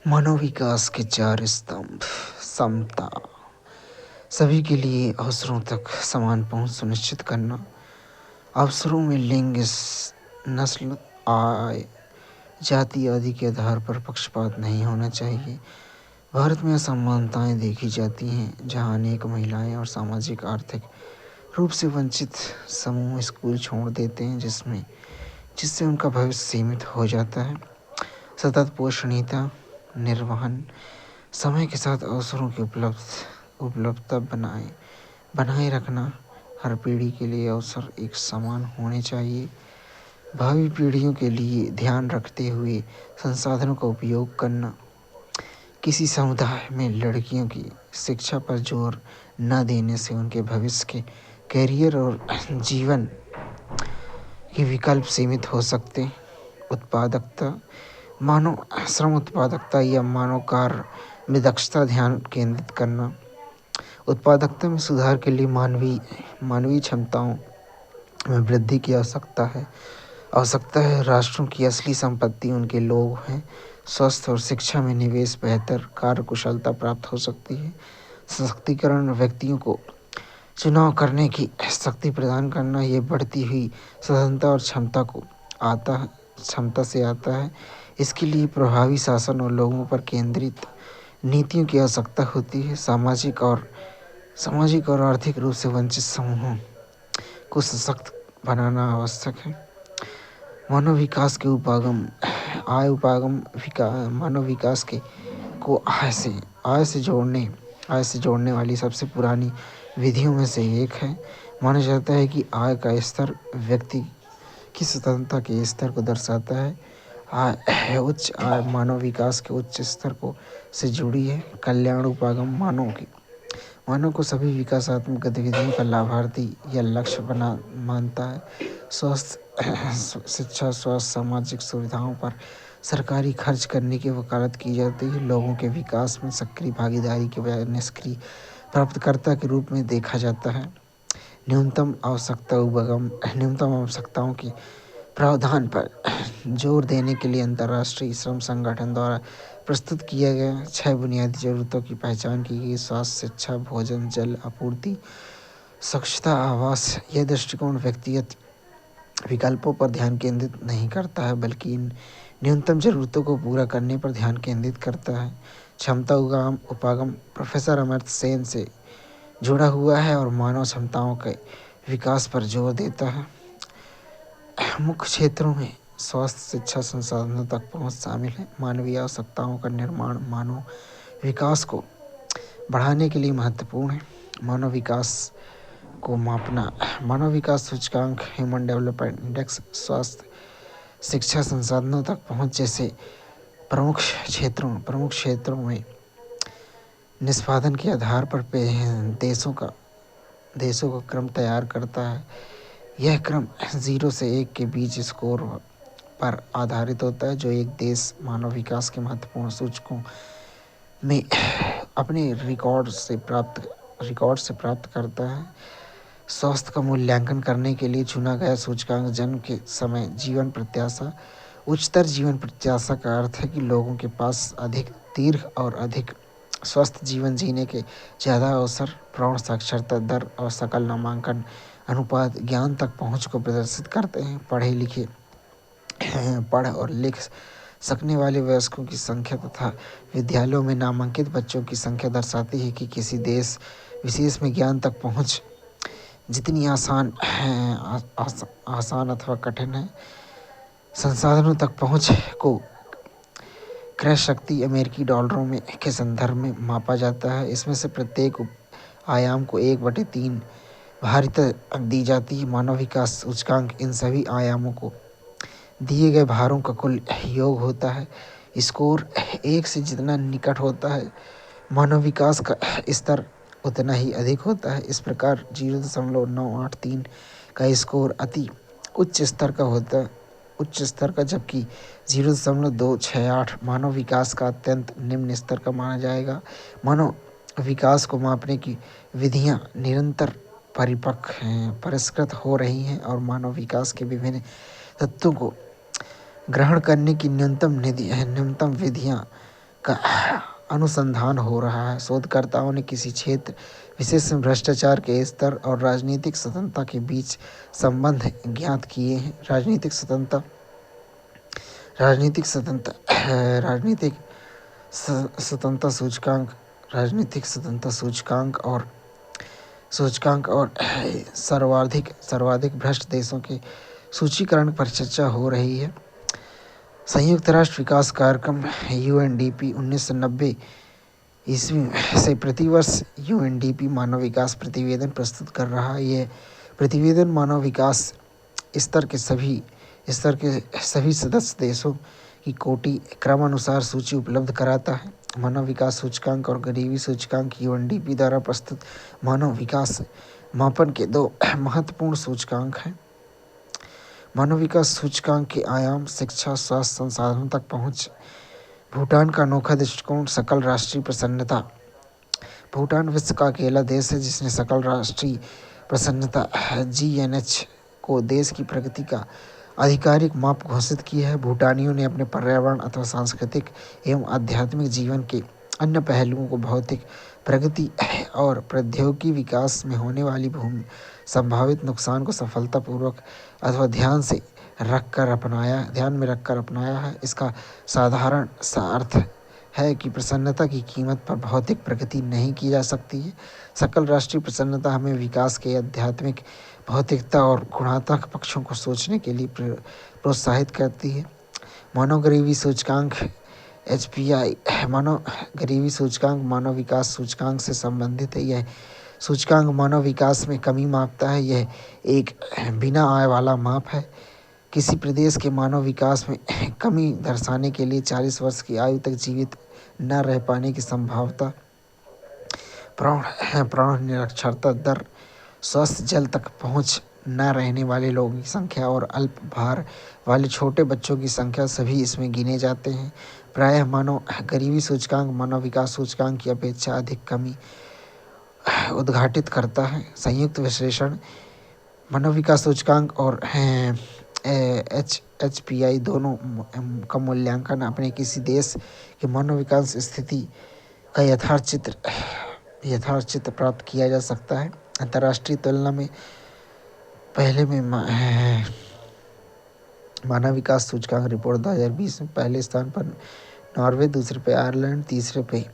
मानव विकास के चार स्तंभ। समता, सभी के लिए अवसरों तक समान पहुंच सुनिश्चित करना। अवसरों में लिंग, नस्ल, आय, जाति आदि के आधार पर पक्षपात नहीं होना चाहिए। भारत में असमानताएं देखी जाती हैं, जहां अनेक महिलाएं और सामाजिक आर्थिक रूप से वंचित समूह स्कूल छोड़ देते हैं, जिससे उनका भविष्य सीमित हो जाता है। सतत पोषणीयता निर्वहन, समय के साथ अवसरों की उपलब्धता बनाए रखना। हर पीढ़ी के लिए अवसर एक समान होने चाहिए। भावी पीढ़ियों के लिए ध्यान रखते हुए संसाधनों का उपयोग करना। किसी समुदाय में लड़कियों की शिक्षा पर जोर न देने से उनके भविष्य के कैरियर और जीवन के विकल्प सीमित हो सकते। उत्पादकता, मानव श्रम उत्पादकता या मानव कार्य में दक्षता ध्यान केंद्रित करना। उत्पादकता में सुधार के लिए मानवीय क्षमताओं में वृद्धि की आवश्यकता है। राष्ट्रों की असली संपत्ति उनके लोग हैं। स्वास्थ्य और शिक्षा में निवेश बेहतर कार्यकुशलता प्राप्त हो सकती है। सशक्तिकरण, व्यक्तियों को चुनाव करने की शक्ति प्रदान करना। ये बढ़ती हुई स्वतंत्रता और क्षमता से आता है। इसके लिए प्रभावी शासन और लोगों पर केंद्रित नीतियों की आवश्यकता होती है। सामाजिक और आर्थिक रूप से वंचित समूहों को सशक्त बनाना आवश्यक है। मानव विकास के मानव विकास के को आय से जोड़ने वाली सबसे पुरानी विधियों में से एक है। माना जाता है कि आय का स्तर व्यक्ति की स्वतंत्रता के स्तर को दर्शाता है। उच्च आय मानव विकास के उच्च स्तर को से जुड़ी है। कल्याण उपागम, मानव को सभी विकासात्मक गतिविधियों का लाभार्थी या लक्ष्य मानता है। शिक्षा, स्वास्थ्य, सामाजिक सुविधाओं पर सरकारी खर्च करने की वकालत की जाती है। लोगों के विकास में सक्रिय भागीदारी के बजाय निष्क्रिय प्राप्तकर्ता के रूप में देखा जाता है। न्यूनतम आवश्यकताओं के प्रावधान पर जोर देने के लिए अंतर्राष्ट्रीय श्रम संगठन द्वारा प्रस्तुत किया गया 6 बुनियादी जरूरतों की पहचान की गई। स्वास्थ्य, शिक्षा, भोजन, जल आपूर्ति, स्वच्छता, आवास। यह दृष्टिकोण व्यक्तिगत विकल्पों पर ध्यान केंद्रित नहीं करता है, बल्कि इन न्यूनतम जरूरतों को पूरा करने पर ध्यान केंद्रित करता है। क्षमता उपागम प्रोफेसर अमर्त्य सेन से जुड़ा हुआ है और मानव क्षमताओं के विकास पर जोर देता है। मुख्य क्षेत्रों में स्वास्थ्य, शिक्षा, संसाधनों तक पहुंच शामिल है। मानवीय आवश्यकताओं का निर्माण मानव विकास को बढ़ाने के लिए महत्वपूर्ण है। मानव विकास को मापना, मानव विकास सूचकांक, ह्यूमन डेवलपमेंट इंडेक्स, स्वास्थ्य, शिक्षा, संसाधनों तक पहुंच जैसे प्रमुख क्षेत्रों में निष्पादन के आधार पर देशों का क्रम तैयार करता है। यह क्रम 0 से 1 के बीच स्कोर पर आधारित होता है, जो एक देश मानव विकास के महत्वपूर्ण सूचकों में अपने रिकॉर्ड से प्राप्त करता है। स्वास्थ्य का मूल्यांकन करने के लिए चुना गया सूचकांक जन्म के समय जीवन प्रत्याशा। उच्चतर जीवन प्रत्याशा का अर्थ है कि लोगों के पास अधिक दीर्घ और अधिक स्वस्थ जीवन जीने के ज़्यादा अवसर। प्रौढ़ साक्षरता दर और सकल नामांकन अनुपात ज्ञान तक पहुँच को प्रदर्शित करते हैं। पढ़ और लिख सकने वाले वयस्कों की संख्या तथा विद्यालयों में नामांकित बच्चों की संख्या दर्शाती है कि किसी देश विशेष में ज्ञान तक पहुँच जितनी आसान अथवा कठिन है। संसाधनों तक पहुँच को क्रय शक्ति अमेरिकी डॉलरों में के संदर्भ में मापा जाता है। इसमें से प्रत्येक आयाम को 1/3 भारिता दी जाती है। मानव विकास सूचकांक इन सभी आयामों को दिए गए भारों का कुल योग होता है। स्कोर 1 से जितना निकट होता है, मानव विकास का स्तर उतना ही अधिक होता है। इस प्रकार 0.983 का स्कोर अति उच्च स्तर का, जबकि 0.268 मानव विकास का अत्यंत निम्न स्तर का माना जाएगा। मानव विकास को मापने की विधियां निरंतर परिष्कृत हो रही हैं और मानव विकास के विभिन्न तत्वों को ग्रहण करने की न्यूनतम विधियां का अनुसंधान हो रहा है। शोधकर्ताओं ने किसी क्षेत्र विशेष में भ्रष्टाचार के स्तर और राजनीतिक स्वतंत्रता के बीच संबंध ज्ञात किए हैं। राजनीतिक स्वतंत्रता राजनीतिक स्वतंत्रता सूचकांक और सर्वाधिक भ्रष्ट देशों के सूचीकरण पर चर्चा हो रही है। संयुक्त राष्ट्र विकास कार्यक्रम UNDP 1990 ईस्वी से प्रतिवर्ष UNDP मानव विकास प्रतिवेदन प्रस्तुत कर रहा है। यह प्रतिवेदन मानव विकास स्तर के सभी सदस्य देशों की कोटि क्रमानुसार सूची उपलब्ध कराता है। मानव विकास सूचकांक और गरीबी सूचकांक UNDP द्वारा प्रस्तुत मानव विकास मापन के दो महत्वपूर्ण सूचकांक हैं। मानव विकास सूचकांक के आयाम शिक्षा, स्वास्थ्य, संसाधनों तक पहुंच। भूटान का अनोखा दृष्टिकोण सकल राष्ट्रीय प्रसन्नता। भूटान विश्व का अकेला देश है जिसने सकल राष्ट्रीय प्रसन्नता GNH को देश की प्रगति का आधिकारिक माप घोषित किया है। भूटानियों ने अपने पर्यावरण अथवा सांस्कृतिक एवं आध्यात्मिक जीवन के अन्य पहलुओं को भौतिक प्रगति और प्रौद्योगिकी विकास में होने वाली संभावित नुकसान को सफलतापूर्वक अथवा ध्यान में रखकर अपनाया है। इसका साधारण सा अर्थ है कि प्रसन्नता की कीमत पर भौतिक प्रगति नहीं की जा सकती है। सकल राष्ट्रीय प्रसन्नता हमें विकास के आध्यात्मिक, भौतिकता और गुणात्मक पक्षों को सोचने के लिए प्रोत्साहित करती है। मानव गरीबी सूचकांक HPI मानव गरीबी सूचकांक मानव विकास सूचकांक से संबंधित है। यह सूचकांक मानव विकास में कमी मापता है। यह एक बिना आय वाला माप है। किसी प्रदेश के मानव विकास में कमी दर्शाने के लिए 40 वर्ष की आयु तक जीवित न रह पाने की संभावना, प्राण निरक्षरता दर, स्वस्थ जल तक पहुंच न रहने वाले लोगों की संख्या और अल्प भार वाले छोटे बच्चों की संख्या सभी इसमें गिने जाते हैं। प्रायः मानव गरीबी सूचकांक मानव विकास सूचकांक की अपेक्षा अधिक कमी उद्घाटित करता है। संयुक्त विश्लेषण मानव विकास सूचकांक और HPI दोनों का मूल्यांकन अपने किसी देश के मानव विकास स्थिति का यथार्थ चित्र प्राप्त किया जा सकता है। अंतर्राष्ट्रीय तुलना में मानव विकास सूचकांक रिपोर्ट 2020 में पहले स्थान पर नॉर्वे, दूसरे पे आयरलैंड, तीसरे पे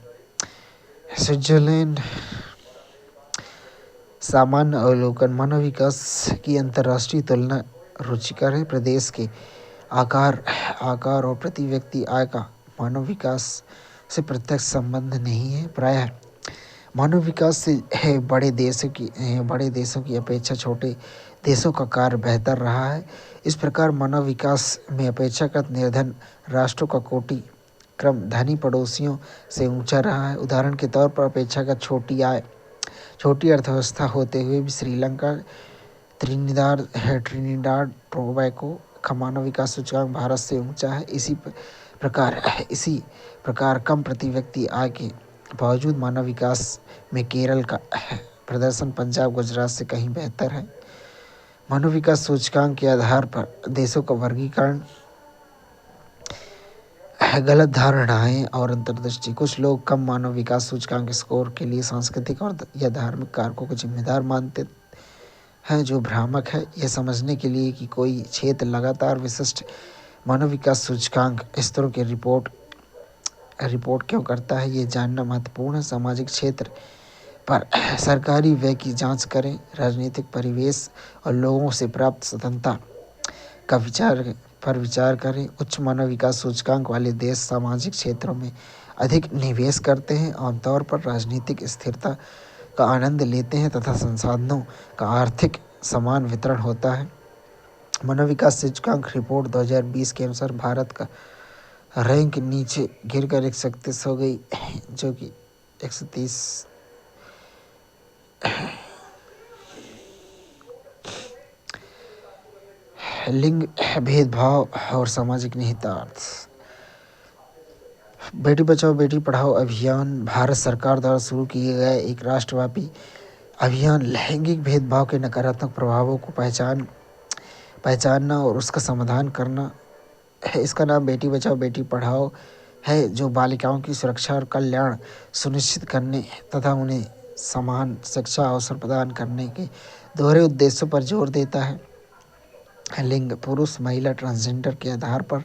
स्विट्जरलैंड। सामान्य अवलोकन मानव विकास की अंतर्राष्ट्रीय तुलना रुचिकर है। प्रदेश के आकार और प्रति व्यक्ति आय का मानव विकास से प्रत्यक्ष संबंध नहीं है। प्रायः मानव विकास से बड़े देशों की अपेक्षा छोटे देशों का कार्य बेहतर रहा है। इस प्रकार मानव विकास में अपेक्षाकृत निर्धन राष्ट्रों का कोटि क्रम धनी पड़ोसियों से ऊंचा रहा है। उदाहरण के तौर पर अपेक्षाकृत छोटी अर्थव्यवस्था होते हुए भी श्रीलंका, ट्रिनिडाद टोबैगो का मानव विकास सूचकांक भारत से ऊंचा है। इसी प्रकार कम प्रति व्यक्ति आय के बावजूद मानव विकास में केरल का प्रदर्शन पंजाब, गुजरात से कहीं बेहतर है। मानव विकास सूचकांक के आधार पर देशों का वर्गीकरण गलत धारणाएं और अंतर्दृष्टि। कुछ लोग कम मानव विकास सूचकांक स्कोर के लिए सांस्कृतिक और या धार्मिक कारकों को जिम्मेदार मानते हैं, जो भ्रामक है। यह समझने के लिए कि कोई क्षेत्र लगातार विशिष्ट मानव विकास सूचकांक स्तरों की रिपोर्ट क्यों करता है, ये जानना महत्वपूर्ण है। सामाजिक क्षेत्र पर सरकारी व्यय की जांच करें। राजनीतिक परिवेश और लोगों से प्राप्त स्वतंत्रता का विचार करें। उच्च मानव विकास सूचकांक वाले देश सामाजिक क्षेत्रों में अधिक निवेश करते हैं, आमतौर पर राजनीतिक स्थिरता का आनंद लेते हैं तथा संसाधनों का आर्थिक समान वितरण होता है। मानव विकास सूचकांक रिपोर्ट 2020 के अनुसार भारत का रैंक नीचे गिरकर 131 हो गई, जो कि 130। लिंग भेदभाव और सामाजिक निहितार्थ। बेटी बचाओ बेटी पढ़ाओ अभियान भारत सरकार द्वारा शुरू किए गए एक राष्ट्रव्यापी अभियान लैंगिक भेदभाव के नकारात्मक प्रभावों को पहचानना और उसका समाधान करना है। इसका नाम बेटी बचाओ बेटी पढ़ाओ है जो बालिकाओं की सुरक्षा और कल्याण सुनिश्चित करने तथा उन्हें समान शिक्षा अवसर प्रदान करने के दोहरे उद्देश्यों पर जोर देता है। लिंग पुरुष महिला ट्रांसजेंडर के आधार पर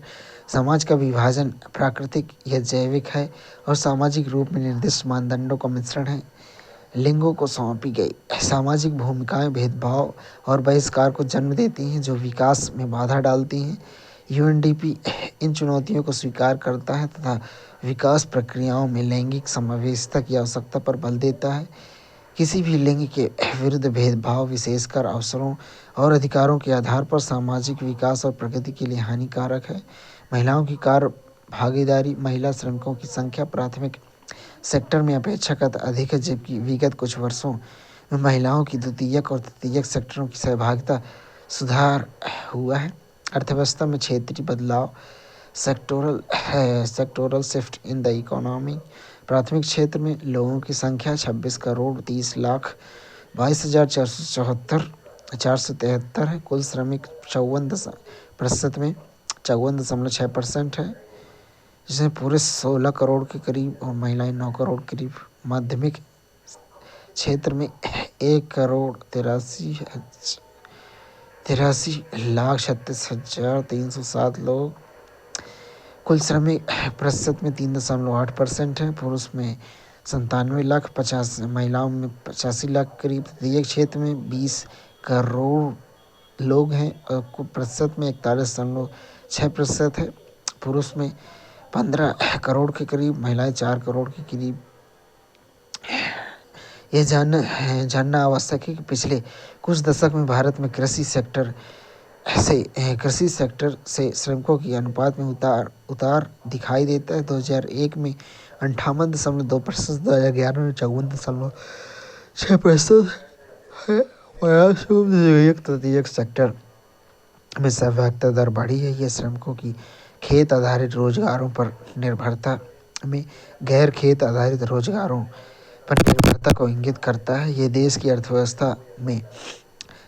समाज का विभाजन प्राकृतिक या जैविक है और सामाजिक रूप में निर्दिष्ट मानदंडों का मिश्रण है। लिंगों को सौंपी गई सामाजिक भूमिकाएं भेदभाव और बहिष्कार को जन्म देती हैं जो विकास में बाधा डालती हैं। यूएनडीपी इन चुनौतियों को स्वीकार करता है तथा विकास प्रक्रियाओं में लैंगिक समावेशिता की आवश्यकता पर बल देता है। किसी भी लिंग के विरुद्ध भेदभाव विशेषकर अवसरों और अधिकारों के आधार पर सामाजिक विकास और प्रगति के लिए हानिकारक है। महिलाओं की कार्य भागीदारी महिला श्रमिकों की संख्या प्राथमिक सेक्टर में अपेक्षाकृत अधिक है जबकि विगत कुछ वर्षों में महिलाओं की द्वितीयक और तृतीयक सेक्टरों की सहभागिता सुधार हुआ है। अर्थव्यवस्था में क्षेत्रीय बदलाव sectoral shift in the economy. प्राथमिक क्षेत्र में लोगों की संख्या 26 करोड़ 30 लाख 22,473 है। कुल श्रमिक 54% है जिसमें पुरुष 16 करोड़ के करीब और महिलाएं 9 करोड़ के करीब। माध्यमिक क्षेत्र में 1,83,36,36,307 लोग। कुल श्रमिक प्रतिशत में 3.8% है। पुरुष में 97 लाख 50 महिलाओं में 85 लाख करीब। तृतीय क्षेत्र में 20 करोड़ लोग हैं और कुल प्रतिशत में 41.6% है। पुरुष में 15 करोड़ के करीब महिलाएं 4 करोड़ के करीब। यह जानना आवश्यक है कि पिछले कुछ दशक में भारत में कृषि सेक्टर से श्रमिकों की अनुपात में उतार दिखाई देता है। 2001 में 58.2%, 2011 में 54.6% है। एक तृतीय सेक्टर में सहभागिता दर बढ़ी है। यह श्रमिकों की खेत आधारित रोजगारों पर निर्भरता में गैर खेत आधारित रोजगारों पर निर्भरता को इंगित करता है। यह देश की अर्थव्यवस्था में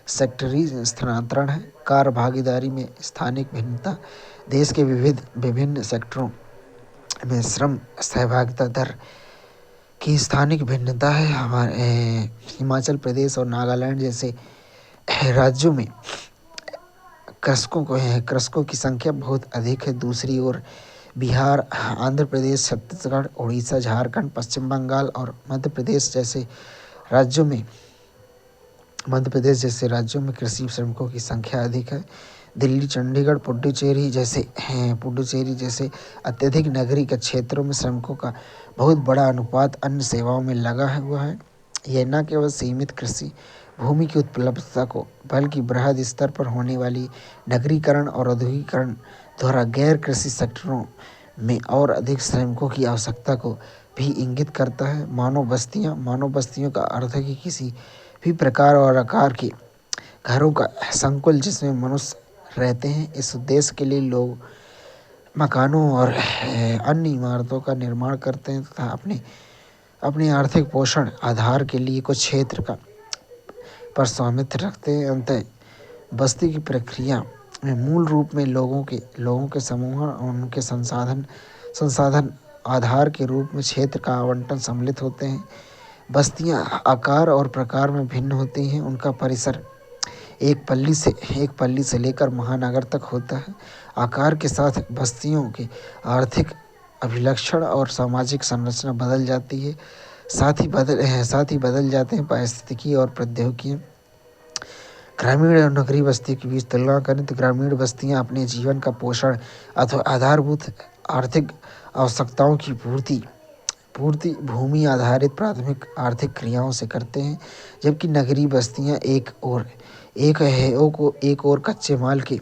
सेक्टरी स्थानांतरण है। कार्य भागीदारी में स्थानिक भिन्नता देश के विभिन्न सेक्टरों में श्रम सहभागिता दर की स्थानिक भिन्नता है। हमारे हिमाचल प्रदेश और नागालैंड जैसे राज्यों में कृषकों की संख्या बहुत अधिक है। दूसरी ओर बिहार आंध्र प्रदेश छत्तीसगढ़ उड़ीसा झारखंड पश्चिम बंगाल और मध्य प्रदेश जैसे राज्यों में कृषि श्रमिकों की संख्या अधिक है। दिल्ली चंडीगढ़ पुडुचेरी जैसे अत्यधिक नगरीय क्षेत्रों में श्रमिकों का बहुत बड़ा अनुपात अन्य सेवाओं में लगा हुआ है। यह न केवल सीमित कृषि भूमि की उपलब्धता को बल्कि बृहद स्तर पर होने वाली नगरीकरण और औद्योगिकरण द्वारा गैर कृषि सेक्टरों में और अधिक श्रमिकों की आवश्यकता को भी इंगित करता है। मानव बस्तियों का अर्थ है कि किसी भी प्रकार और आकार के घरों का संकुल जिसमें मनुष्य रहते हैं। इस उद्देश्य के लिए लोग मकानों और अन्य इमारतों का निर्माण करते हैं तथा अपने आर्थिक पोषण आधार के लिए कुछ क्षेत्र पर स्वामित्व रखते हैं। अंततः बस्ती की प्रक्रिया में मूल रूप में लोगों के समूह और उनके संसाधन आधार के रूप में क्षेत्र का आवंटन सम्मिलित होते हैं। बस्तियां आकार और प्रकार में भिन्न होती हैं। उनका परिसर एक पल्ली से लेकर महानगर तक होता है। आकार के साथ बस्तियों के आर्थिक अभिलक्षण और सामाजिक संरचना बदल जाती है। साथ ही बदल जाते हैं पारिस्थितिकी और प्रौद्योगिकी। ग्रामीण और नगरीय बस्ती के बीच तुलना करें तो ग्रामीण बस्तियां अपने जीवन का पोषण अथवा आधारभूत आर्थिक आवश्यकताओं की पूर्ति भूमि आधारित प्राथमिक आर्थिक क्रियाओं से करते हैं, जबकि नगरीय बस्तियां एक और कच्चे माल के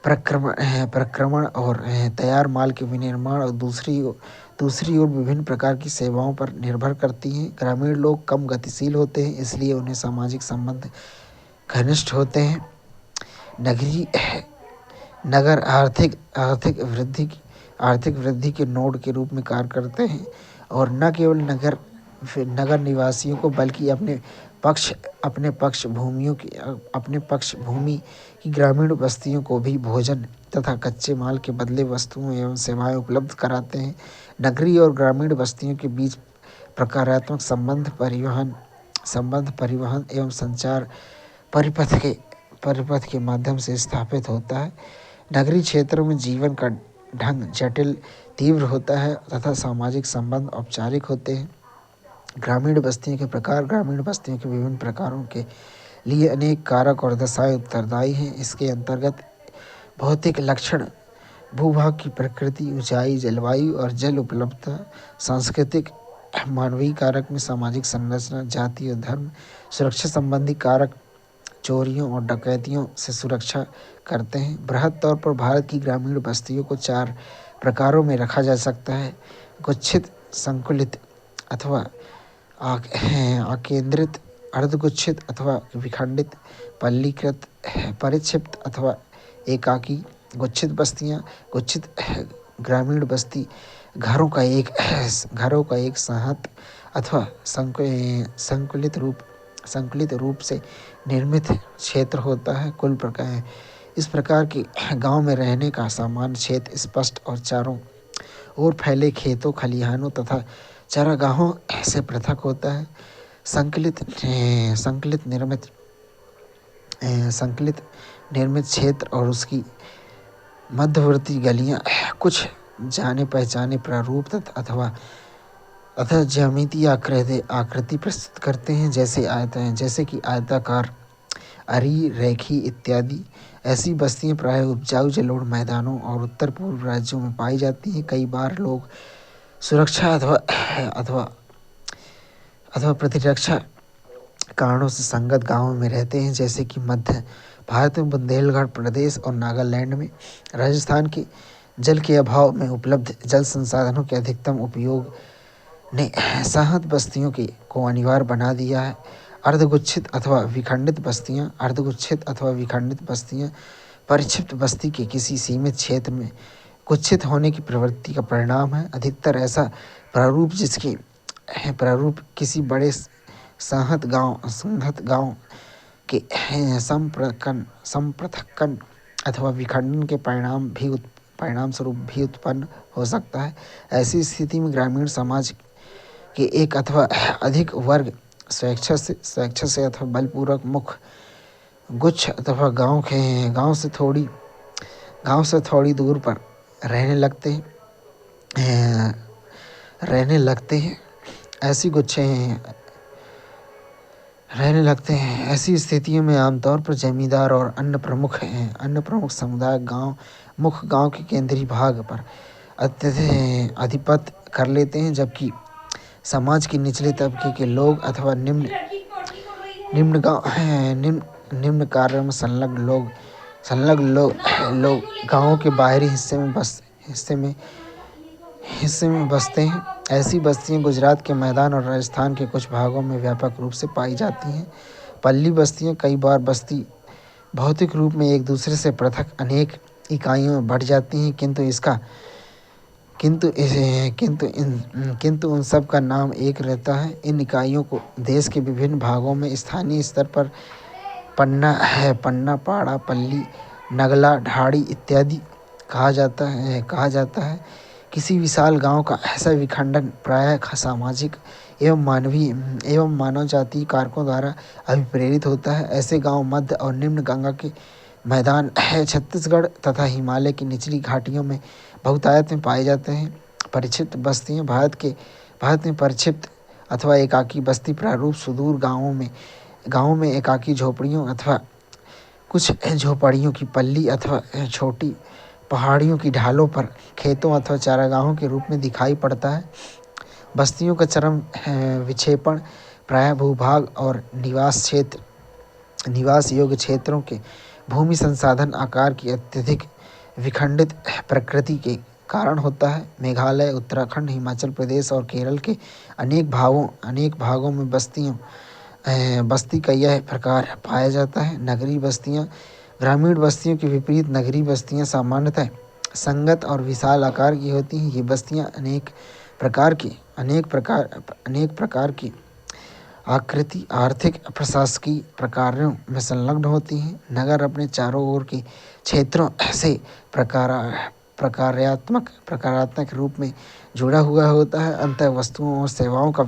प्रक्रमण और तैयार माल के विनिर्माण और दूसरी ओर विभिन्न प्रकार की सेवाओं पर निर्भर करती हैं। ग्रामीण लोग कम गतिशील होते हैं इसलिए उन्हें सामाजिक संबंध घनिष्ठ होते हैं। नगर आर्थिक वृद्धि के नोड के रूप में कार्य करते हैं और न केवल नगर नगर निवासियों को, बल्कि अपने पक्ष भूमि की ग्रामीण बस्तियों को भी भोजन तथा कच्चे माल के बदले वस्तुओं एवं सेवाएं उपलब्ध कराते हैं। नगरीय और ग्रामीण बस्तियों के बीच प्रकारात्मक संबंध परिवहन एवं संचार परिपथ के माध्यम से स्थापित होता है। नगरीय क्षेत्रों में जीवन का ढंग जटिल, तीव्र होता है तथा सामाजिक संबंध औपचारिक होते हैं। ग्रामीण बस्तियों के प्रकार। ग्रामीण बस्तियों के विभिन्न प्रकारों के लिए अनेक कारक और दशाएं उत्तरदायी हैं। इसके अंतर्गत भौतिक लक्षण, भूभाग की प्रकृति, ऊंचाई, जलवायु और जल उपलब्धता, सांस्कृतिक मानवीय कारक में सामाजिक संरचना, जाति और धर्म, सुरक्षा संबंधी कारक चोरियों और डकैतियों से सुरक्षा करते हैं। बृहद तौर पर भारत की ग्रामीण बस्तियों को 4 प्रकारों में रखा जा सकता है: गुच्छित, संकुलित अथवा आकेंद्रित, अर्धगुच्छित अथवा विखंडित, पल्लीकृत, परिक्षिप्त अथवा एकाकी। गुच्छित बस्तियां। गुच्छित ग्रामीण बस्ती घरों का एक संहत अथवा संकुलित रूप से निर्मित क्षेत्र होता है। इस प्रकार के गांव में रहने का सामान्य क्षेत्र स्पष्ट और चारों ओर फैले खेतों, खलिहानों तथा चारागाहों से पृथक होता है। संकलित निर्मित क्षेत्र और उसकी मध्यवर्ती गलियां कुछ जाने पहचाने प्रारूप अथवा ज्यामितीय आकृति प्रस्तुत करते हैं, जैसे कि आयताकार, अरी, रेखी इत्यादि। ऐसी बस्तियां प्रायः उपजाऊ जलोढ़ मैदानों और उत्तर पूर्व राज्यों में पाई जाती हैं। कई बार लोग सुरक्षा अथवा प्रतिरक्षा कारणों से संगत गांवों में रहते हैं, जैसे कि मध्य भारत में बुंदेलखंड प्रदेश और नागालैंड में। राजस्थान के जल के अभाव में उपलब्ध जल संसाधनों के अधिकतम उपयोग ने संहत बस्तियों को अनिवार्य बना दिया है। अर्धगुच्छित अथवा विखंडित बस्तियां परिक्षिप्त बस्ती के किसी सीमित क्षेत्र में गुच्छित होने की प्रवृत्ति का परिणाम है। अधिकतर ऐसा प्रारूप किसी बड़े संहत गांव के संपृथक्कन अथवा विखंडन के परिणाम स्वरूप भी उत्पन्न हो सकता है। ऐसी स्थिति में ग्रामीण समाज के एक अथवा अधिक वर्ग स्वेच्छा से अथवा बलपूर्वक मुख्य गुच्छ अथवा गांव से थोड़ी दूर पर रहने लगते हैं। ऐसी स्थितियों में आमतौर पर जमींदार और अन्य प्रमुख समुदाय मुख्य गांव के केंद्रीय भाग पर आधिपत्य कर लेते हैं, जबकि समाज के निचले तबके के लोग अथवा निम्न कार्यों में संलग्न लोग गांवों के बाहरी हिस्से में बसते हैं। ऐसी बस्तियां गुजरात के मैदान और राजस्थान के कुछ भागों में व्यापक रूप से पाई जाती हैं। पल्ली बस्तियां कई बार बस्ती भौतिक रूप में एक दूसरे से पृथक अनेक इकाइयों में बढ़ जाती हैं, किंतु उन सब का नाम एक रहता है। इन इकाइयों को देश के विभिन्न भागों में स्थानीय स्तर पर पन्ना, पाड़ा, पल्ली, नगला, ढाड़ी इत्यादि कहा जाता है। किसी विशाल गांव का ऐसा विखंडन प्रायः सामाजिक एवं मानव जातीय कारकों द्वारा अभिप्रेरित होता है। ऐसे गांव मध्य और निम्न गंगा के मैदान, छत्तीसगढ़ तथा हिमालय की निचली घाटियों में बहुतायत में पाए जाते हैं। परिक्षिप्त बस्तियां। भारत में परिक्षिप्त अथवा एकाकी बस्ती प्रारूप सुदूर गांवों में एकाकी झोपड़ियों अथवा कुछ झोपड़ियों की पल्ली अथवा छोटी पहाड़ियों की ढालों पर खेतों अथवा चारागाहों के रूप में दिखाई पड़ता है। बस्तियों का चरम विक्षेपण प्रायः भूभाग और निवास योग्य क्षेत्रों के भूमि संसाधन आकार की अत्यधिक विखंडित प्रकृति के कारण होता है। मेघालय, उत्तराखंड, हिमाचल प्रदेश और केरल के अनेक भागों में बस्ती का यह प्रकार पाया जाता है। नगरीय बस्तियां। ग्रामीण बस्तियों के विपरीत नगरीय बस्तियां सामान्यतः संगत और विशाल आकार की होती हैं। ये बस्तियां अनेक प्रकार के अनेक प्रकार की आकृति, आर्थिक, प्रशासकीय प्रकारों में संलग्न होती हैं। नगर अपने चारों ओर के क्षेत्रों से प्रकारात्मक रूप में जुड़ा हुआ होता है। अंतः वस्तुओं और सेवाओं का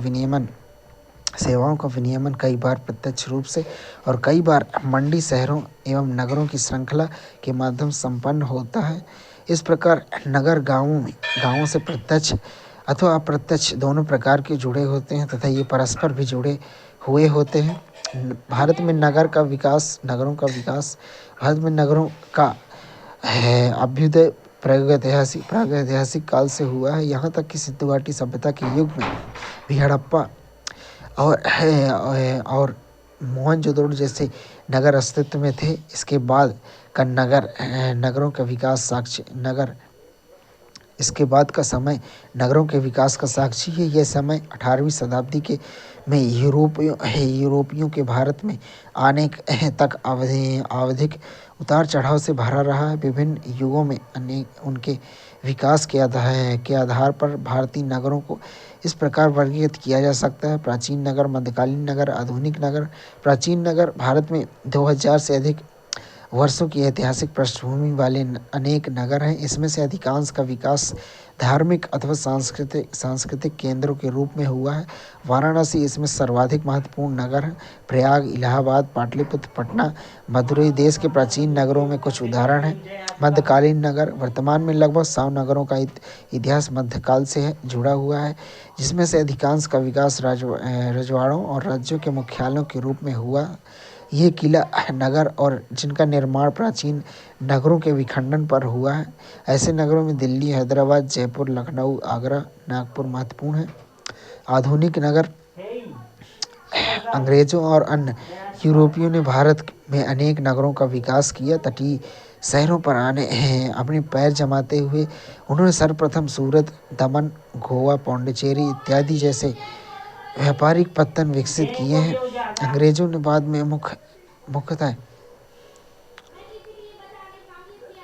विनियमन कई बार प्रत्यक्ष रूप से और कई बार मंडी, शहरों एवं नगरों की श्रृंखला के माध्यम संपन्न होता है। इस प्रकार नगर गांवों से प्रत्यक्ष अथवा अप्रत्यक्ष दोनों प्रकार के जुड़े होते हैं तथा ये परस्पर भी जुड़े हुए होते हैं। नगरों का विकास भारत में नगरों का है अभ्युदय प्रागैतिहासिक काल से हुआ है। यहाँ तक कि सिंधु घाटी सभ्यता के युग में भी हड़प्पा और मोहनजोदड़ो जैसे नगर अस्तित्व में थे। इसके बाद का समय नगरों के विकास का साक्षी है। यह समय 18वीं शताब्दी में यूरोपियों के भारत में आने तक आवधिक उतार चढ़ाव से भरा रहा है। विभिन्न युगों में उनके विकास के आधार पर भारतीय नगरों को इस प्रकार वर्गीकृत किया जा सकता है: प्राचीन नगर, मध्यकालीन नगर, आधुनिक नगर। प्राचीन नगर भारत में 2000 से अधिक वर्षों की ऐतिहासिक पृष्ठभूमि वाले अनेक नगर हैं। इसमें से अधिकांश का विकास धार्मिक अथवा सांस्कृतिक केंद्रों के रूप में हुआ है। वाराणसी इसमें सर्वाधिक महत्वपूर्ण नगर है। प्रयाग, इलाहाबाद, पाटलिपुत्र, पटना, मदुरई देश के प्राचीन नगरों में कुछ उदाहरण हैं। मध्यकालीन नगर: वर्तमान में लगभग 100 नगरों का इतिहास मध्यकाल से जुड़ा हुआ है, जिसमें से अधिकांश का विकास रजवाड़ों और राज्यों के मुख्यालयों के रूप में हुआ। ये किला नगर और जिनका निर्माण प्राचीन नगरों के विखंडन पर हुआ है। ऐसे नगरों में दिल्ली, हैदराबाद, जयपुर, लखनऊ, आगरा, नागपुर महत्वपूर्ण हैं। आधुनिक नगर: अंग्रेजों और अन्य यूरोपियों ने भारत में अनेक नगरों का विकास किया। तटीय शहरों पर अपने पैर जमाते हुए उन्होंने सर्वप्रथम सूरत, दमन, गोवा, पौंडीचेरी इत्यादि जैसे व्यापारिक पत्तन विकसित किए हैं। अंग्रेजों ने बाद में मुख्यतः